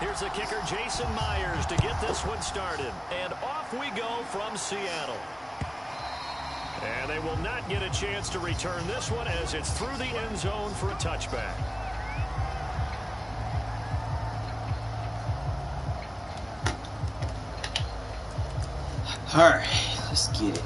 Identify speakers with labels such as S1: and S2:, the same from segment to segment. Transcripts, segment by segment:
S1: Here's the kicker, Jason Myers, to get this one started. And off we go from Seattle. And they will not get a chance to return this one as it's through the end zone for a touchback.
S2: All right, let's get it.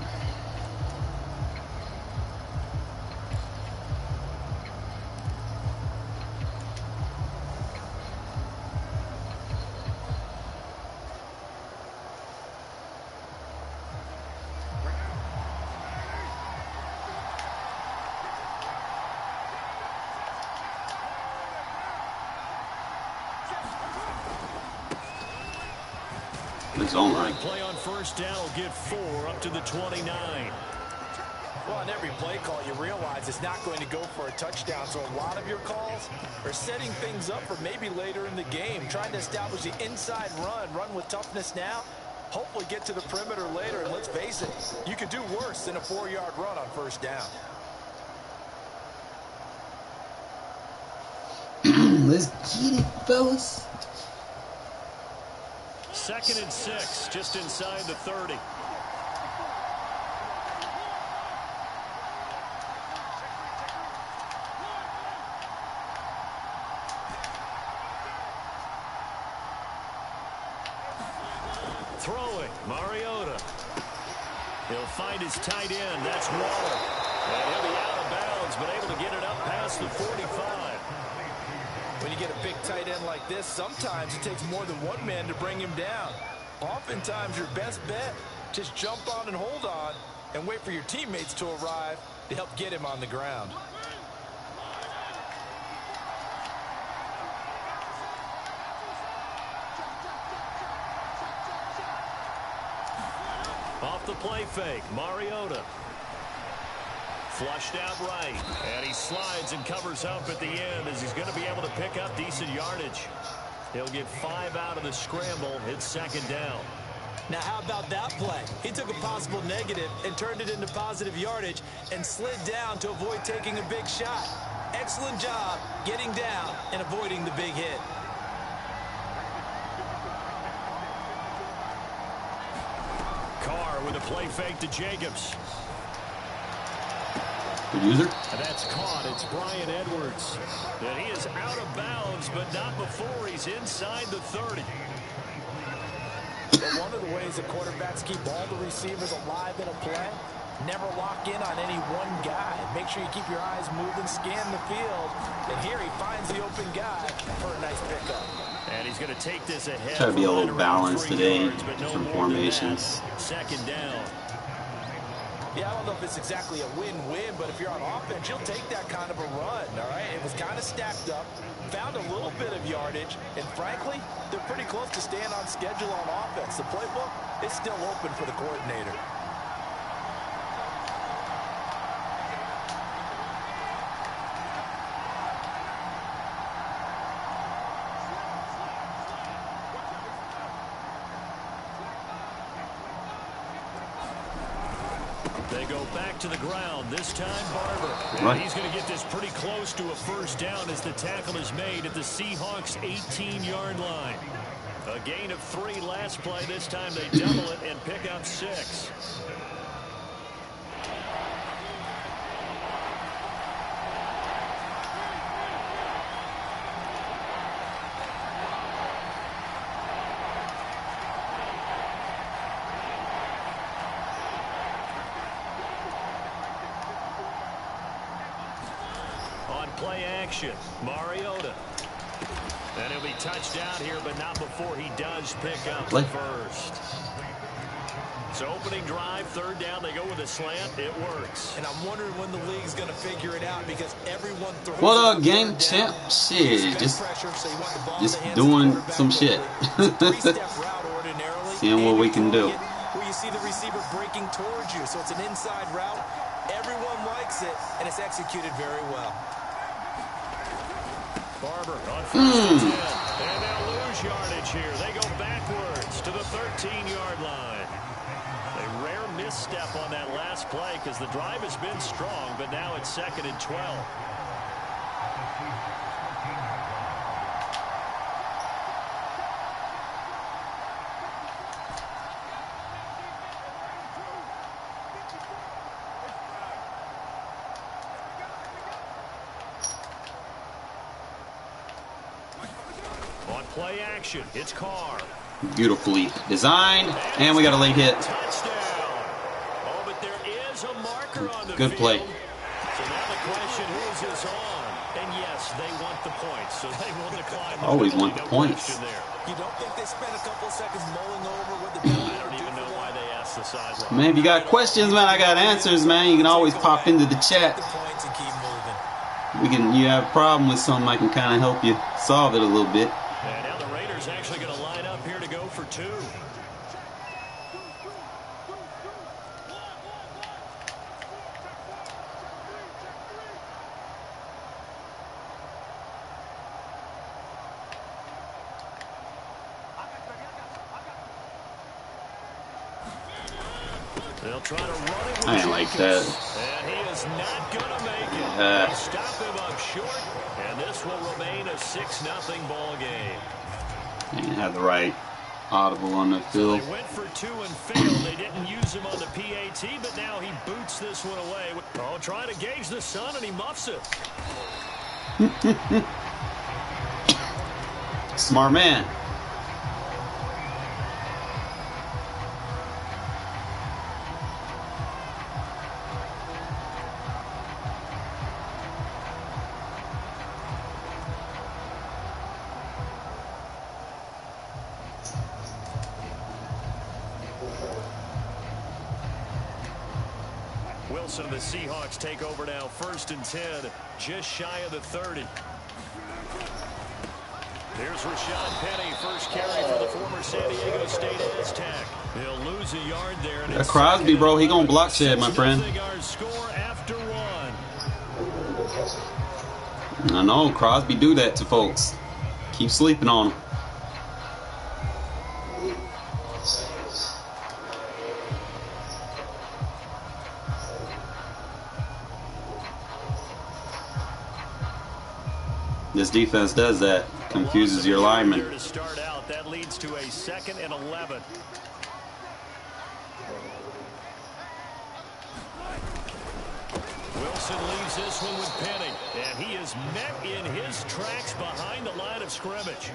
S2: It's all right.
S1: Play on first down will get 4 up to the 29.
S3: Well, on every play call, you realize it's not going to go for a touchdown. So a lot of your calls are setting things up for maybe later in the game, trying to establish the inside run with toughness now, hopefully get to the perimeter later. And let's face it, you could do worse than a 4-yard run on first down.
S2: Let's get it, fellas.
S1: 2nd and 6, just inside the 30. Throwing, Mariota. He'll find his tight end. That's Waller. And he'll be out of bounds, but able to get it up past the 45.
S3: When you get a big tight end like this, sometimes it takes more than one man to bring him down. Oftentimes, your best bet, just jump on and hold on and wait for your teammates to arrive to help get him on the ground.
S1: Off the play fake, Mariota. Flushed out right, and he slides and covers up at the end as he's going to be able to pick up decent yardage. He'll get 5 out of the scramble. It's 2nd down.
S3: Now, how about that play? He took a possible negative and turned it into positive yardage and slid down to avoid taking a big shot. Excellent job getting down and avoiding the big hit.
S1: Carr with a play fake to Jacobs.
S2: Good user.
S1: And that's caught. It's Brian Edwards. And he is out of bounds, but not before he's inside the 30.
S3: But one of the ways that quarterbacks keep all the receivers alive in a play, never lock in on any one guy. Make sure you keep your eyes moving, scan the field. And here he finds the open guy for a nice pickup.
S1: And he's going to take this ahead.
S2: Try to be a little balanced today.
S1: Yards,
S2: Different formations.
S1: 2nd down.
S3: Yeah, I don't know if it's exactly a win-win, but if you're on offense, you'll take that kind of a run, all right? It was kind of stacked up, found a little bit of yardage, and frankly, they're pretty close to staying on schedule on offense. The playbook is still open for the coordinator.
S1: They go back to the ground, this time Barber.
S2: Right.
S1: And he's going to get this pretty close to a first down as the tackle is made at the Seahawks' 18-yard line. A gain of 3 last play. This time they double it and pick up 6. Play action, Mariota. And he'll be touched out here, but not before he does pick up the first. So opening drive, 3rd down, they go with a slant. It works.
S3: And I'm wondering when the league's going to figure it out because everyone throws.
S2: What up, game champ? Shit, just doing some shit. Seeing what we can do.
S3: Where you see the receiver breaking towards you, so it's an inside route. Everyone likes it, and it's executed very well.
S1: Barber on first and 10. And they'll lose yardage here. They go backwards to the 13-yard line. A rare misstep on that last play because the drive has been strong, but now it's 2nd and 12. play action. It's Carr.
S2: Beautifully designed, and we got a late hit.
S1: Touchdown. Oh, but there is a marker on the
S2: Good play.
S1: field. So now the question, who is this on? And yes, they want the points, so they will decline.
S2: Always want the points.
S3: You don't think they spent a couple of seconds mulling over what the penalty?
S1: I don't even know why they asked the sideline.
S2: Man, if you got questions, man, I got answers, man. You can always pop into the chat. You have a problem with something, I can kind of help you solve it a little bit.
S1: And now the Raiders actually going to line up here to go for 2. They'll try to run it.
S2: I ain't like that.
S1: And he is not going to make it. They stop him up short, and this will remain a 6-0 ball game.
S2: They didn't have the right audible on the field.
S1: So they went for 2 and failed. They didn't use him on the PAT, but now he boots this one away. Oh, trying to gauge the sun, and he muffs it.
S2: Smart man.
S1: Wilson and the Seahawks take over now, 1st and 10, just shy of the 30. Here's Rashad Penny, first carry for the former San Diego State Aztec. He'll lose a yard there.
S2: That Crosby, bro, he gonna block shed, my friend.
S1: Our score after 1.
S2: I know, Crosby do that to folks. Keep sleeping on him. This defense does that. Confuses your lineman.
S1: To start out, that leads to a 2nd and 11. Wilson leaves this one with Penny, and he is met in his tracks behind the line of scrimmage.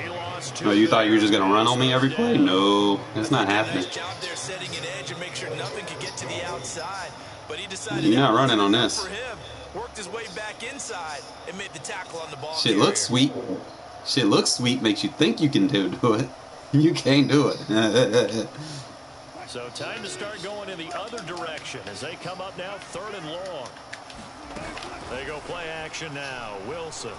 S1: He lost 2.
S2: Oh, you thought you were just gonna run on me every play? No, that's not happening.
S3: Nice job there setting an edge and make sure nothing could get to the outside. But he decided
S2: you're not running on this.
S3: For him, worked his way back inside and made the tackle on the ball.
S2: Shit looks sweet. Shit looks sweet. Makes you think you can do it. You can't do it.
S1: So time to start going in the other direction as they come up now, 3rd and long. They go play action now. Wilson.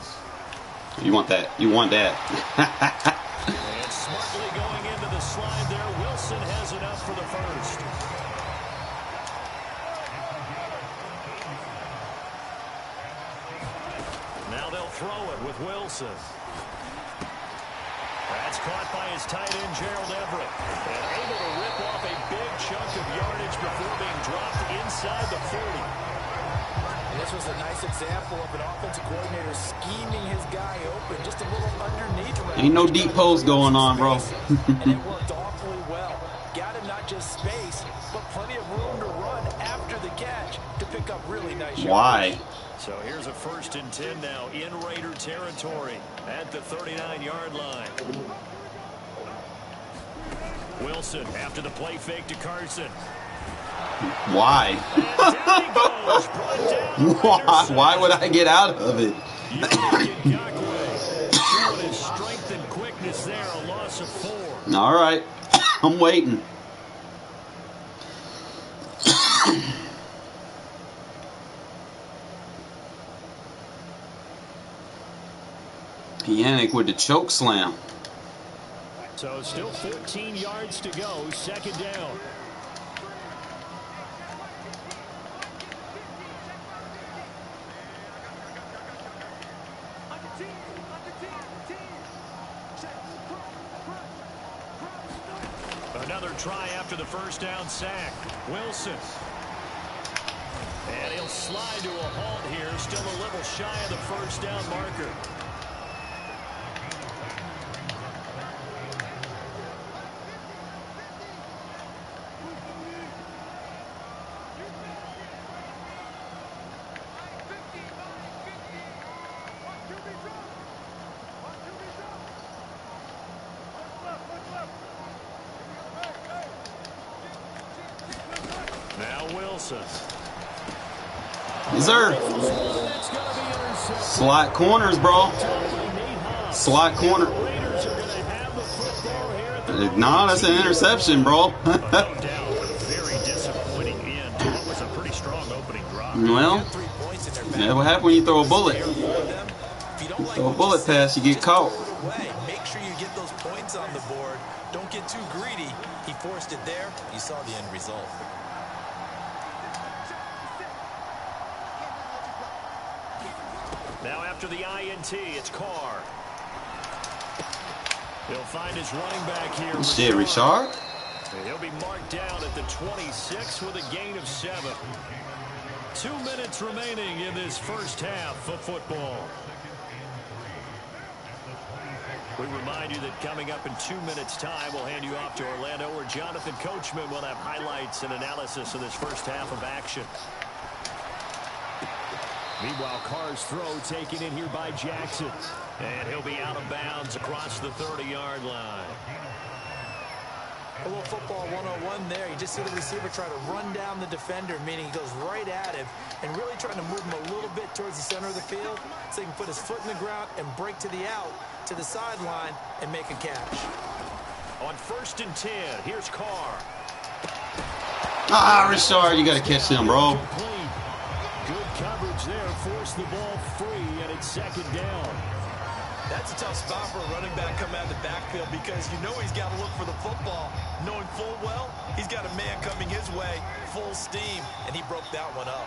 S2: You want that. You want that.
S1: And smartly going into the slide there. Wilson has enough for the 1st. Now they'll throw it with Wilson. That's caught by his tight end, Gerald Everett. And able to rip off a big chunk of yardage before being dropped inside the 40.
S3: And this was a nice example of an offensive coordinator scheming his guy open. Just a little underneath.
S2: Ain't no deep post going on, bro.
S3: And it worked awfully well. Got him not just space, but plenty of room to run after the catch to pick up really nice yards.
S2: Why?
S1: So here's a 1st and 10 now in Raider territory at the 39-yard line. Wilson after the play fake to Carson.
S2: Why? Why would I get out of it?
S1: Showing his strength and quickness there, a loss of 4.
S2: All right, I'm waiting. Yannick with the choke slam.
S1: So still 14 yards to go, 2nd down. Another try after the 1st down sack. Wilson. And he'll slide to a halt here, still a little shy of the 1st down marker. Wilson.
S2: Yes, sir. Slot corners, bro. Slot corner. Nah, that's an interception, bro.
S1: Very disappointing end to what was a pretty strong opening drive.
S2: Well, that's what happens when you throw a bullet. Throw a bullet pass, you get caught.
S3: Make sure you get those points on the board. Don't get too greedy. He forced it there. You saw the end result.
S1: Now after the INT, it's Carr. He'll find his running back here.
S2: Shit, Richard.
S1: And he'll be marked down at the 26 with a gain of 7. 2 minutes remaining in this first half of football. We remind you that coming up in 2 minutes' time, we'll hand you off to Orlando, where Jonathan Coachman will have highlights and analysis of this first half of action. Meanwhile, Carr's throw taken in here by Jackson. And he'll be out of bounds across the 30-yard line.
S3: A little football 101 there. You just see the receiver try to run down the defender, meaning he goes right at him and really trying to move him a little bit towards the center of the field so he can put his foot in the ground and break to the out, to the sideline, and make a catch.
S1: On 1st and 10, here's Carr.
S2: Ah, Richard, you got to catch him, bro.
S1: Good coverage there. Force the ball free, and it's 2nd down.
S3: That's a tough spot for a running back coming out of the backfield because you know he's got to look for the football, knowing full well he's got a man coming his way, full steam, and he broke that one up.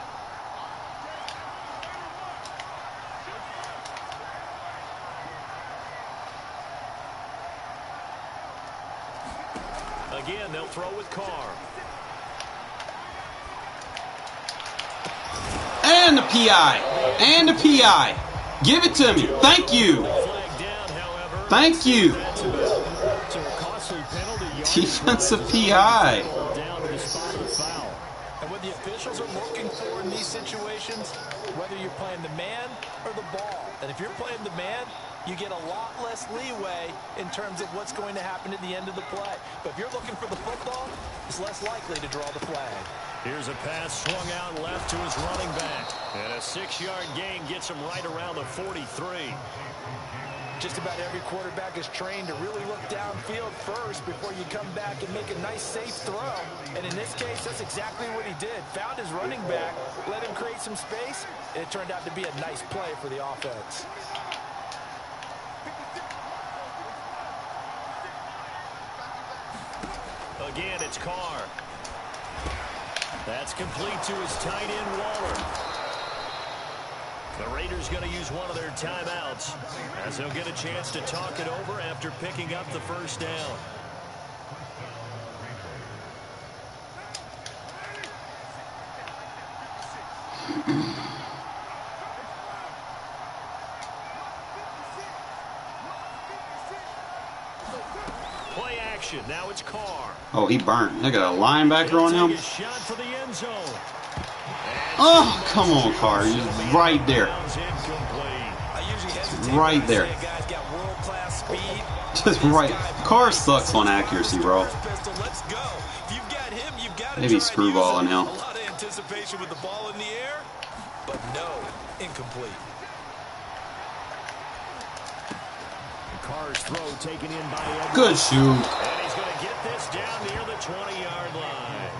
S1: Again, they'll throw with Carr.
S2: And the PI. And the PI. Give it to me. Thank you. Thank you. Defensive PI.
S3: And what the officials are looking for in these situations, whether you're playing the man or the ball. And if you're playing the man, you get a lot less leeway in terms of what's going to happen at the end of the play. But if you're looking for the football, it's less likely to draw the flag.
S1: Here's a pass swung out left to his running back. And a 6-yard gain gets him right around the 43.
S3: Just about every quarterback is trained to really look downfield first before you come back and make a nice, safe throw. And in this case, that's exactly what he did. Found his running back, let him create some space, and it turned out to be a nice play for the offense.
S1: Again, it's Carr. That's complete to his tight end, Waller. The Raiders going to use one of their timeouts as they'll get a chance to talk it over after picking up the first down. Play action. Now it's Carr.
S2: Oh, he burnt. They got a linebacker on him.
S1: Shot for the end zone.
S2: Oh, come on, Carr. He's right there. Right there. Just right. Carr sucks on accuracy, bro. Maybe screwballing now.
S3: A lot of anticipation with the ball in the air, but no, incomplete.
S1: Carr's throw taken in by Edwards.
S2: Good shoot.
S1: And he's going to get this down near the 20-yard line.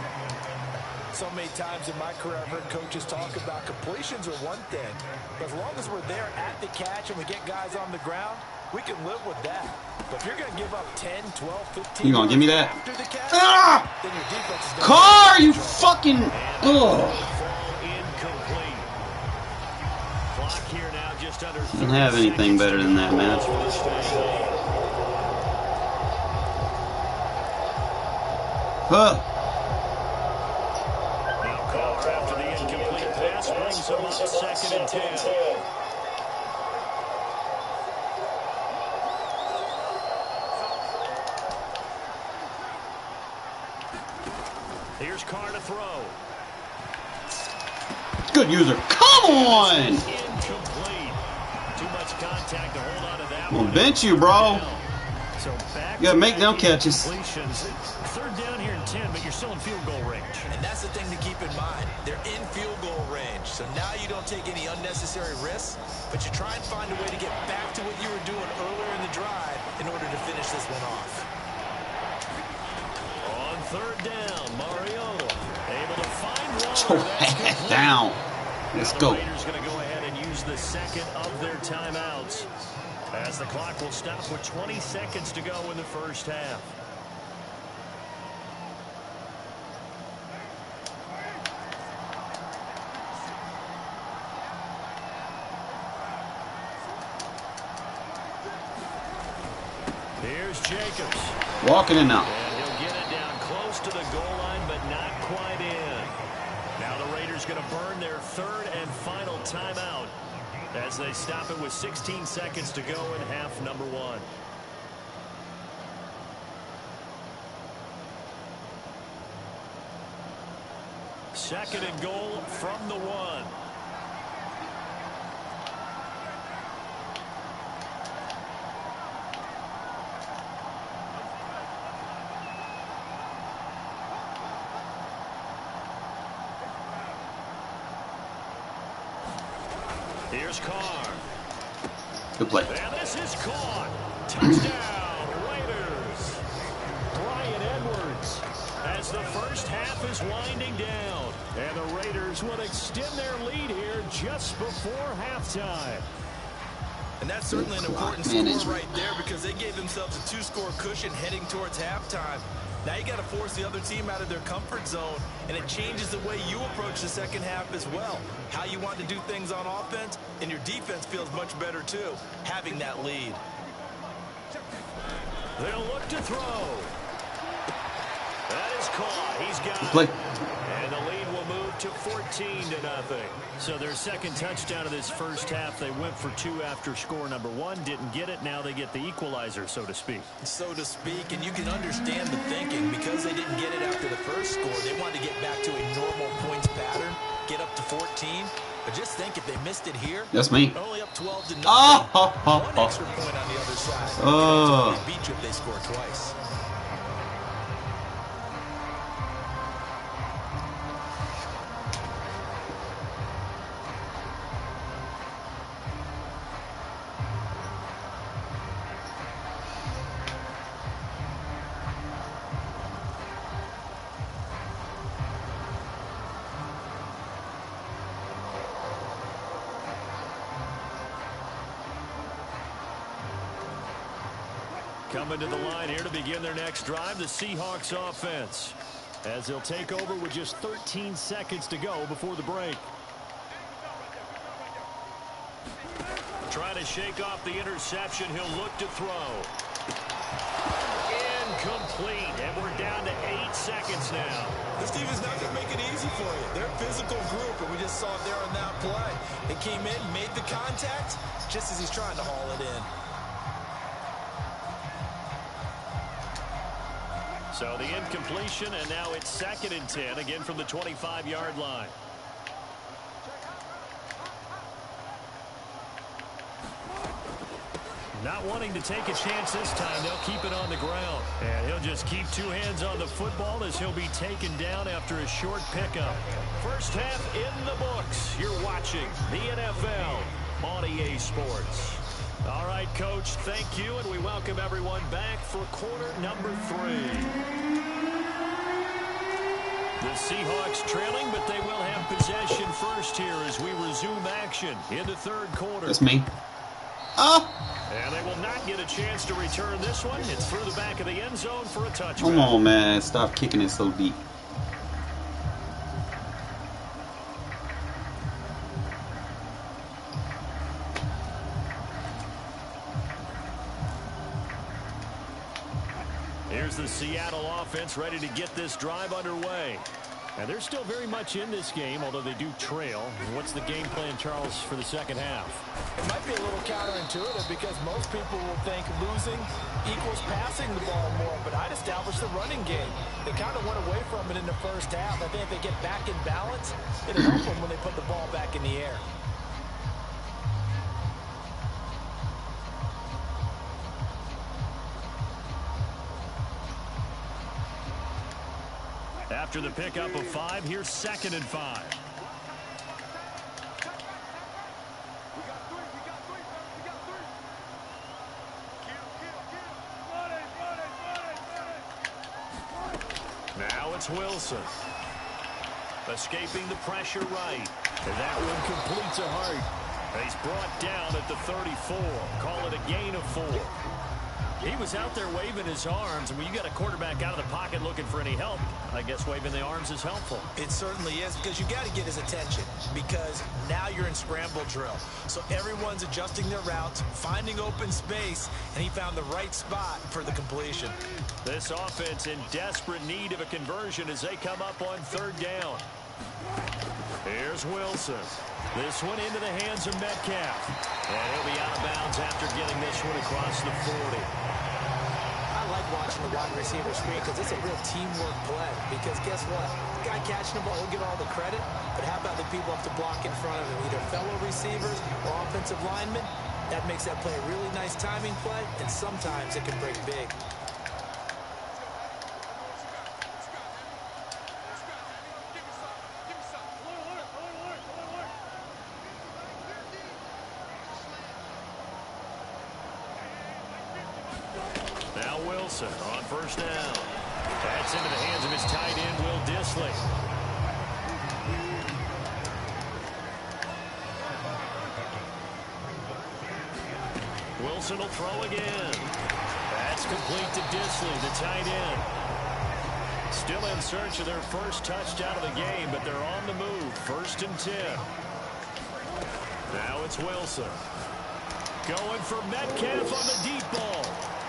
S3: So many times in my career, I've heard coaches talk about completions are one thing. But as long as we're there at the catch and we get guys on the ground, we can live with that. But if you're going to give up 10, 12, 15...
S2: You going to give me that?
S3: After the catch,
S2: Ah!
S3: then your defense is going
S2: Carr, you fucking... Ugh.
S1: Incomplete. Clock here now just under 30
S2: Don't have anything better than that, man. Huh.
S1: Now Carr, after the incomplete pass, brings him up 2nd and 10. Here's Carr to throw.
S2: Good user. Come on!
S1: Incomplete. Too much contact to hold on to that
S2: I'm
S1: one.
S2: gonna bench you, bro.
S1: So back
S2: You gotta make them catches.
S1: completions. 3rd down here and 10, but you're still in field goal range.
S3: And that's the thing to keep in mind. They're in field goal range. So now you don't take any unnecessary risks, but you try and find a way to get back to what you were doing earlier in the drive in order to finish this one off.
S1: On third down, Mariota able to find one.
S2: That's down. Let's go.
S1: The Raiders going to go ahead and use the second of their timeouts, as the clock will stop with 20 seconds to go in the first half. Here's Jacobs.
S2: Walking in now.
S1: And he'll get it down close to the goal line, but not quite in. Now the Raiders going to burn their third and final timeout as they stop it with 16 seconds to go in half number one. Second and goal from the one. Here's Carr.
S2: Good play.
S1: And this is caught. Touchdown, Raiders. Bryan Edwards, as the first half is winding down. And the Raiders will extend their lead here just before halftime.
S3: And that's certainly an important score right there, because they gave themselves a two-score cushion heading towards halftime. Now you got to force the other team out of their comfort zone, and it changes the way you approach the second half as well. How you want to do things on offense, and your defense feels much better too, having that lead.
S1: They'll look to throw. That is caught. He's got it.
S2: Play.
S1: And the lead will move to 14-0. So their second touchdown of this first half, they went for two after score number one. Didn't get it. Now they get the equalizer, so to speak.
S3: So to speak, and you can understand the thinking. Because they didn't get it after the first score, they wanted to get back to a normal points pattern, get up to 14. But just think, if they missed it here,
S2: that's me.
S3: Only up 12-0.
S2: One
S3: extra point on the other side. They beat you if they score twice.
S1: Coming to the line here to begin their next drive, the Seahawks offense, as they'll take over with just 13 seconds to go before the break. Trying to shake off the interception. He'll look to throw. Incomplete. And we're down to 8 seconds now.
S3: This team is not going to make it easy for you. They're a physical group, and we just saw it there on that play. They came in, made the contact, just as he's trying to haul it in.
S1: So the incompletion, and now it's 2nd and 10, again from the 25-yard line. Not wanting to take a chance this time, they'll keep it on the ground. And he'll just keep two hands on the football as he'll be taken down after a short pickup. First half in the books. You're watching the NFL on EA Sports. All right, Coach, thank you, and we welcome everyone back for quarter number 3. The Seahawks trailing, but they will have possession first here as we resume action in the third quarter.
S2: That's me.
S1: And they will not get a chance to return this one. It's through the back of the end zone for a touchback.
S2: Come on, man. Stop kicking it so deep.
S1: Here's the Seattle offense ready to get this drive underway. And they're still very much in this game, although they do trail. What's the game plan, Charles, for the second half?
S3: It might be a little counterintuitive because most people will think losing equals passing the ball more, but I'd establish the running game. They kind of went away from it in the first half. I think if they get back in balance, it'll help them when they put the ball back in the air.
S1: After the pickup of 5, here's 2nd and 5. Now it's Wilson. Escaping the pressure right. And that one completes a heart. He's brought down at the 34. Call it a gain of 4. He was out there waving his arms, and when you got a quarterback out of the pocket looking for any help, I guess waving the arms is helpful.
S3: It certainly is, because you got to get his attention, because now you're in scramble drill. So everyone's adjusting their routes, finding open space, and he found the right spot for the completion.
S1: This offense in desperate need of a conversion as they come up on 3rd down. Here's Wilson. This one into the hands of Metcalf. And he'll be out of bounds after getting this one across the 40.
S3: I like watching the wide receiver screen because it's a real teamwork play. Because guess what? The guy catching the ball will get all the credit, but how about the people up to block in front of him, either fellow receivers or offensive linemen? That makes that play a really nice timing play, and sometimes it can break big.
S1: Now Wilson on 1st down. That's into the hands of his tight end, Will Dissly. Wilson will throw again. That's complete to Dissly, the tight end. Still in search of their first touchdown of the game, but they're on the move. 1st and 10. Now it's Wilson. Going for Metcalf on the deep ball.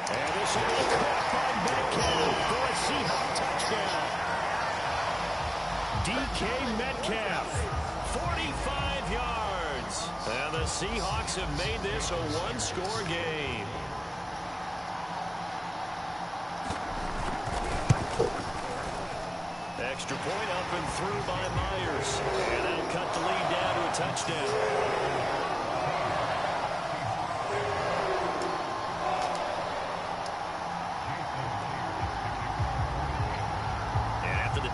S1: And this will be caught by Metcalf for a Seahawk touchdown. DK Metcalf, 45 yards. And the Seahawks have made this a one-score game. Extra point up and through by Myers. And that'll cut the lead down to a touchdown.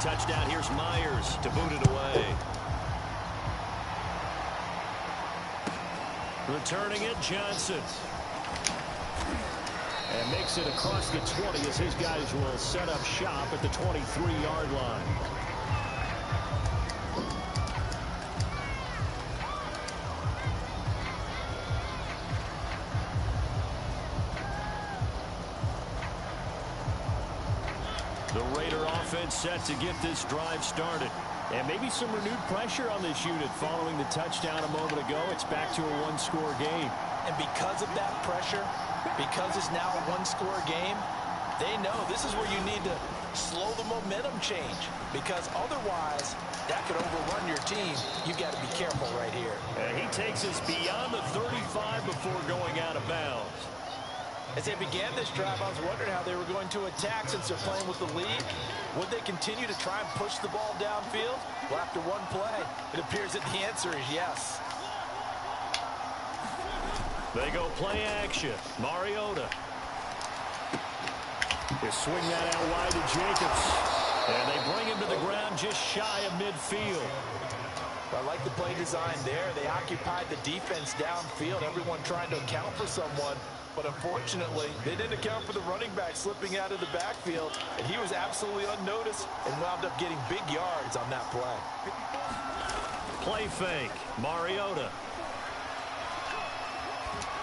S1: Touchdown, here's Myers to boot it away. Returning it, Johnson. And makes it across the 20 as his guys will set up shop at the 23-yard line. The Raider offense set to get this drive started. And maybe some renewed pressure on this unit following the touchdown a moment ago. It's back to a one-score game.
S3: And because of that pressure, because it's now a one-score game, they know this is where you need to slow the momentum change. Because otherwise, that could overrun your team. You've got to be careful right here.
S1: And he takes us beyond the 35 before going out of bounds.
S3: As they began this drive, I was wondering how they were going to attack since they're playing with the lead. Would they continue to try and push the ball downfield? Well, after one play, it appears that the answer is yes.
S1: They go play action. Mariota. They swing that out wide to Jacobs. And they bring him to the ground just shy of midfield.
S3: I like the play design there. They occupied the defense downfield, everyone trying to account for someone. But unfortunately, they didn't account for the running back slipping out of the backfield, and he was absolutely unnoticed and wound up getting big yards on that play.
S1: Play fake. Mariota.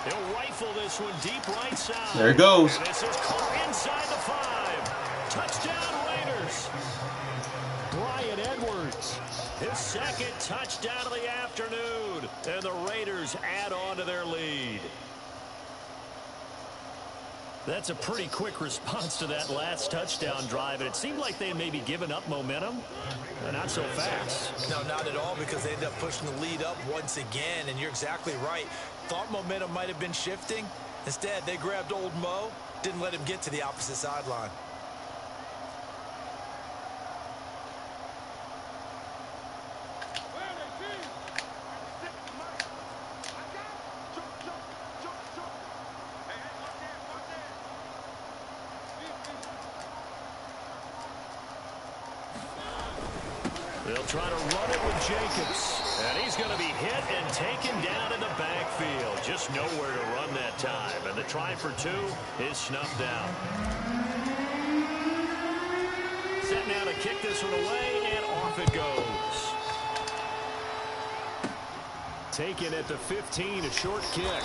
S1: He'll rifle this one deep right side.
S2: There it goes.
S1: And this is caught inside the 5. Touchdown Raiders. Bryan Edwards. His second touchdown of the afternoon. And the Raiders add on to their lead. That's a pretty quick response to that last touchdown drive, and it seemed like they had maybe given up momentum. Not so fast.
S3: No, not at all, because they ended up pushing the lead up once again, and you're exactly right. Thought momentum might have been shifting. Instead, they grabbed old Mo, didn't let him get to the opposite sideline.
S1: They'll try to run it with Jacobs. And he's going to be hit and taken down in the backfield. Just nowhere to run that time. And the try for 2 is snuffed out. Set now to kick this one away, and off it goes. Taken at the 15, a short kick.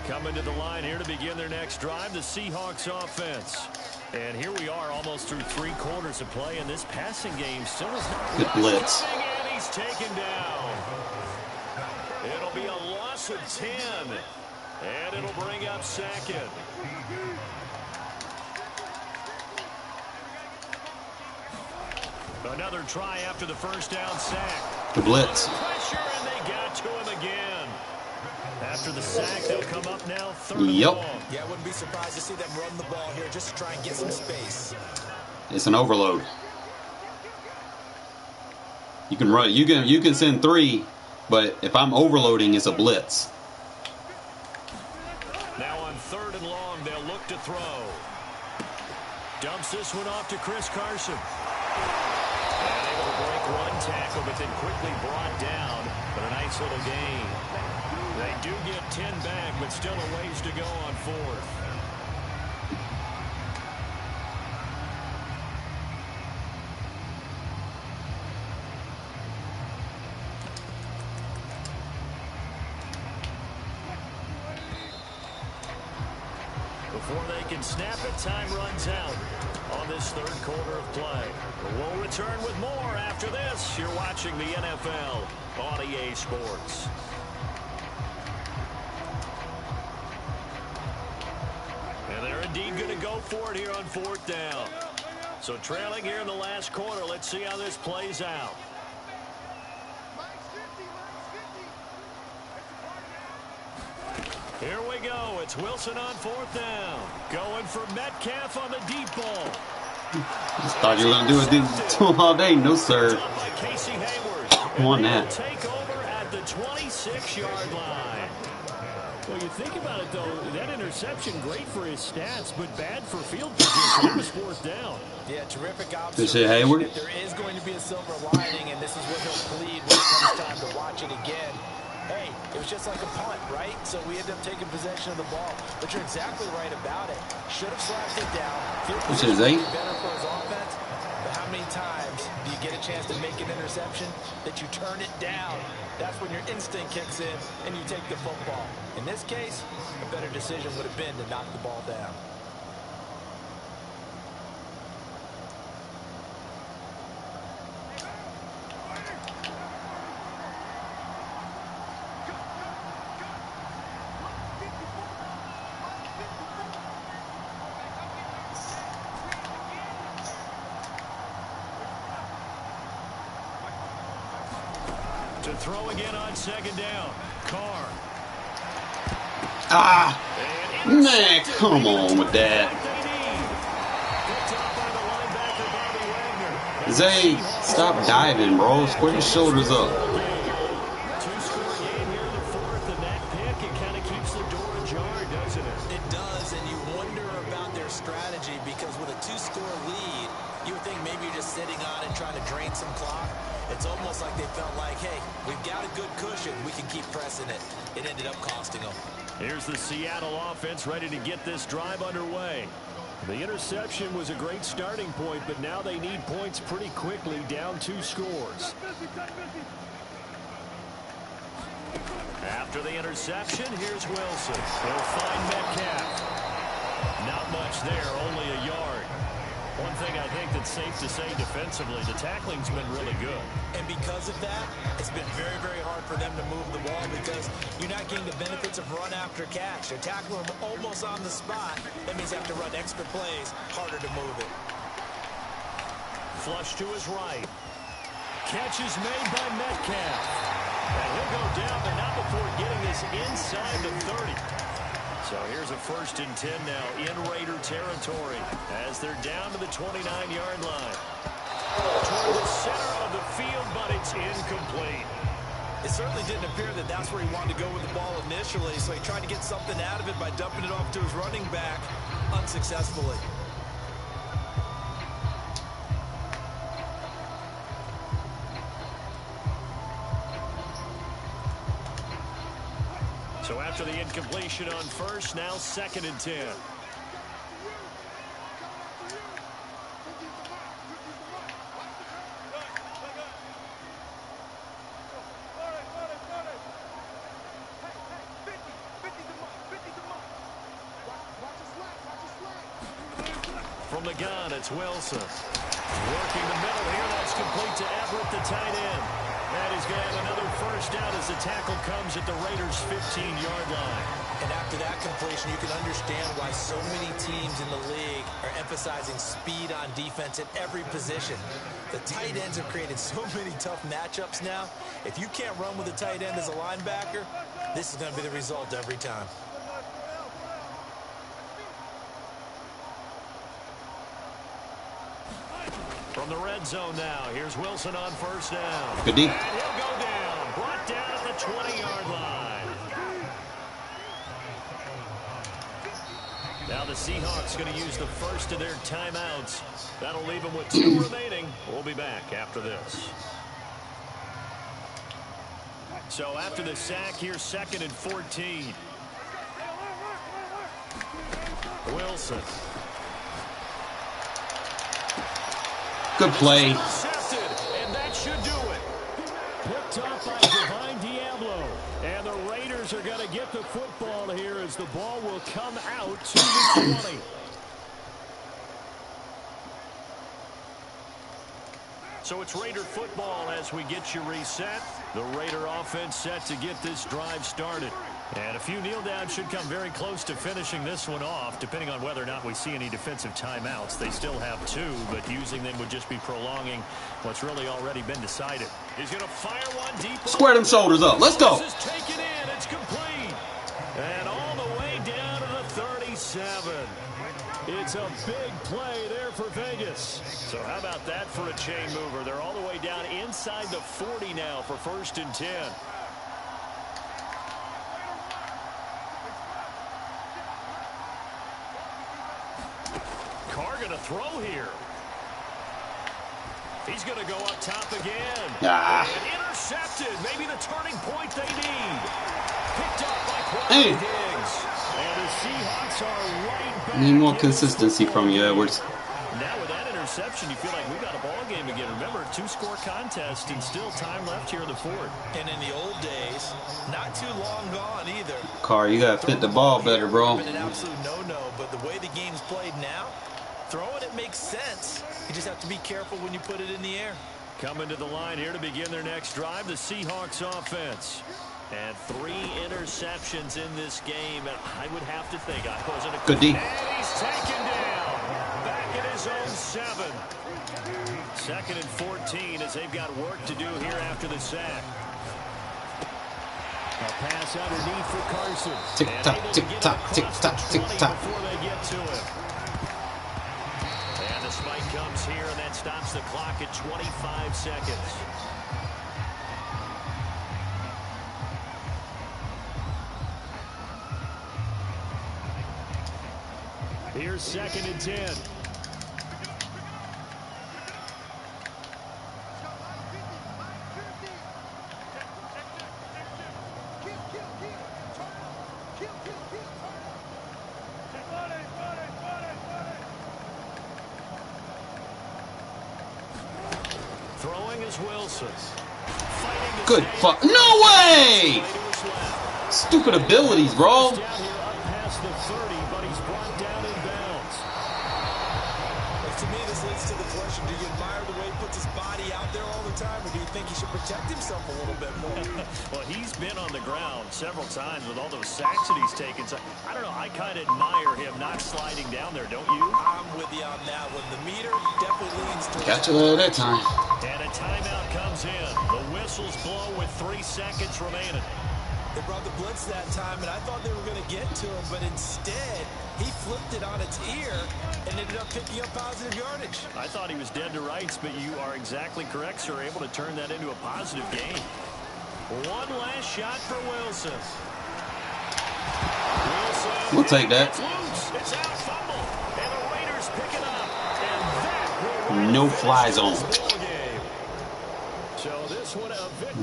S1: Coming to the line here to begin their next drive, the Seahawks offense. And here we are almost through 3 quarters of play, and this passing game still is not
S2: good blitz.
S1: And he's taken down. It'll be a loss of 10, and it'll bring up 2nd. Another try after the first down sack.
S2: The blitz.
S1: Pressure, and they got to him again. After the sack, they'll come up now 3rd and
S2: Yep.
S1: long.
S3: Yeah, I wouldn't be surprised to see them run the ball here just to try and get some space.
S2: It's an overload. You can run. You can send 3, but if I'm overloading, it's a blitz.
S1: Now on 3rd and long, they'll look to throw. Dumps this one off to Chris Carson. And able to break 1 tackle, but then quickly brought down. But a nice little gain. They do get 10 back, but still a ways to go on 4th. Before they can snap it, time runs out on this 3rd quarter of play. We'll return with more after this. You're watching the NFL on EA Sports. And they're indeed going to go for it here on 4th down. So trailing here in the last quarter, let's see how this plays out. Here we go. It's Wilson on 4th down. Going for Metcalf on the deep ball.
S2: Just thought you were going to do it all day. No, sir. I want that.
S1: Take over at the 26-yard line. Well, you think about it, though, that interception, great for his stats, but bad for field position. It was 4th down.
S3: Yeah, terrific observation.
S2: This is Hayward.
S3: There is going to be a silver lining, and this is what he'll plead when it comes time to watch it again. Hey, it was just like a punt, right? So we ended up taking possession of the ball. But you're exactly right about it. Should have slapped it down.
S2: This is 8.
S3: Better for his offense. But how many times do you get a chance to make an interception that you turn it down? That's when your instinct kicks in and you take the football. In this case, a better decision would have been to knock the ball down.
S1: To throw again on 2nd down. Carr.
S2: Ah! Man, come on with that. Zay, stop diving, bro. Square your shoulders up.
S3: Two-score game here in the 4th, and that pick, it kind of keeps the door ajar, doesn't it? It does, and you wonder about their strategy because with a 2-score lead, you would think maybe you're just sitting on it trying to drain some clock. It's almost like they felt like, hey, we've got a good cushion. We can keep pressing it. It ended up costing them.
S1: Here's the Seattle offense ready to get this drive underway. The interception was a great starting point, but now they need points pretty quickly, down 2 scores. After the interception, here's Wilson. He'll find Metcalf. Not much there, only a yard. One thing I think that's safe to say defensively, the tackling's been really good.
S3: And because of that, it's been very, very hard for them to move the ball because you're not getting the benefits of run after catch. They're tackling them almost on the spot. That means they have to run extra plays, harder to move it.
S1: Flush to his right. Catch is made by Metcalf. And he'll go down, but not before getting this inside the 30. So here's a 1st and 10 now in Raider territory as they're down to the 29-yard line. Toward the center of the field, but it's incomplete.
S3: It certainly didn't appear that that's where he wanted to go with the ball initially, so he tried to get something out of it by dumping it off to his running back unsuccessfully.
S1: So after the incompletion on 1st, now 2nd and 10. From the gun, it's Wilson. Working the middle here. That's complete to Everett, the tight end. And he's going to have another 1st down as the tackle comes at the Raiders' 15-yard line.
S3: And after that completion, you can understand why so many teams in the league are emphasizing speed on defense at every position. The tight ends have created so many tough matchups now. If you can't run with a tight end as a linebacker, this is going to be the result every time.
S1: From the red zone now, here's Wilson on 1st down.
S2: Good deep.
S1: And he'll go down. Brought down at the 20-yard line. Now the Seahawks going to use the 1st of their timeouts. That'll leave them with 2 remaining. We'll be back after this. So after the sack, here's 2nd and 14. Wilson.
S2: Good play.
S1: And that should do it. Picked off by Divine Diablo. And the Raiders are going to get the football here as the ball will come out to the 20. So it's Raider football as we get you reset. The Raider offense set to get this drive started. And a few kneel downs should come very close to finishing this one off, depending on whether or not we see any defensive timeouts. They still have 2, but using them would just be prolonging what's really already been decided. He's going to fire one deep.
S2: Square them shoulders up. Let's go.
S1: This is taken in. It's complete. And all the way down to the 37. It's a big play there for Vegas. So how about that for a chain mover? They're all the way down inside the 40 now for 1st and 10. Carr going to throw here. He's going to go up top again. And intercepted. Maybe the turning point they need. Picked up by Quentin Diggs. And the Seahawks are right back.
S2: Need more consistency from you, Edwards.
S1: Now with that interception, you feel like we got a ball game again. Remember, 2-score contest and still time left here in the 4th.
S3: And in the old days, not too long gone either.
S2: Carr, you got to fit the ball better, bro.
S3: Been an absolute no-no, but the way the game's played now, throwing it makes sense. You just have to be careful when you put it in the air.
S1: Coming to the line here to begin their next drive, the Seahawks offense. And 3 interceptions in this game. And I would have to think I wasn't a
S2: good D.
S1: And he's taken down. Back at his own 7. 2nd and 14 as they've got work to do here after the sack. A pass underneath for Carson.
S2: Tick-tock, tick-tock, tick-tock, tick-tock.
S1: Before they get to him. And the spike comes here, and that stops the clock at 25 seconds. Here's 2nd and 10. Throwing is Wilson.
S2: Good fuck. No way! Stupid abilities, bro.
S3: To me, this leads to the question, do you admire the way he puts his body out there all the time, or do you think he should protect himself a little bit more?
S1: Well, he's been on the ground several times with all those sacks that he's taken. So, I don't know, I kind of admire him not sliding down there, don't you?
S3: I'm with you on that one. The meter definitely leans towards...
S2: Got you that time.
S1: And a timeout comes in. The whistles blow with 3 seconds remaining.
S3: They brought the blitz that time, and I thought they were going to get to him, but instead, he flipped it on its ear and ended up picking up positive yardage.
S1: I thought he was dead to rights, but you are exactly correct, sir. Able to turn that into a positive gain. One last shot for Wilson.
S2: We'll take that.
S1: It's out, fumble, and the Raiders pick it up. And that
S2: no fly zone.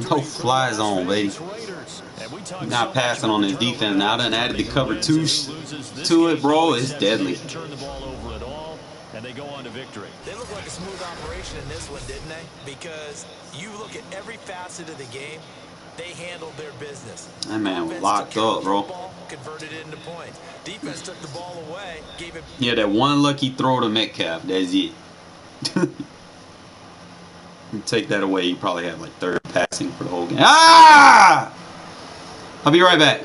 S2: No fly zone, baby. Not passing on this defense. Now done added the cover 2 to it, bro. It's deadly.
S1: Turn the ball over at all, and they go on to victory.
S3: They look like a smooth operation in this one, didn't they? Because you look at every facet of the game, they handled their business.
S2: That man was locked up, bro.
S3: Converted it into points. Defense took the ball away, gave it.
S2: Yeah, that one lucky throw to Metcalf. That's it. You take that away, you probably have like 3rd passing for the whole game. Ah! I'll be right back.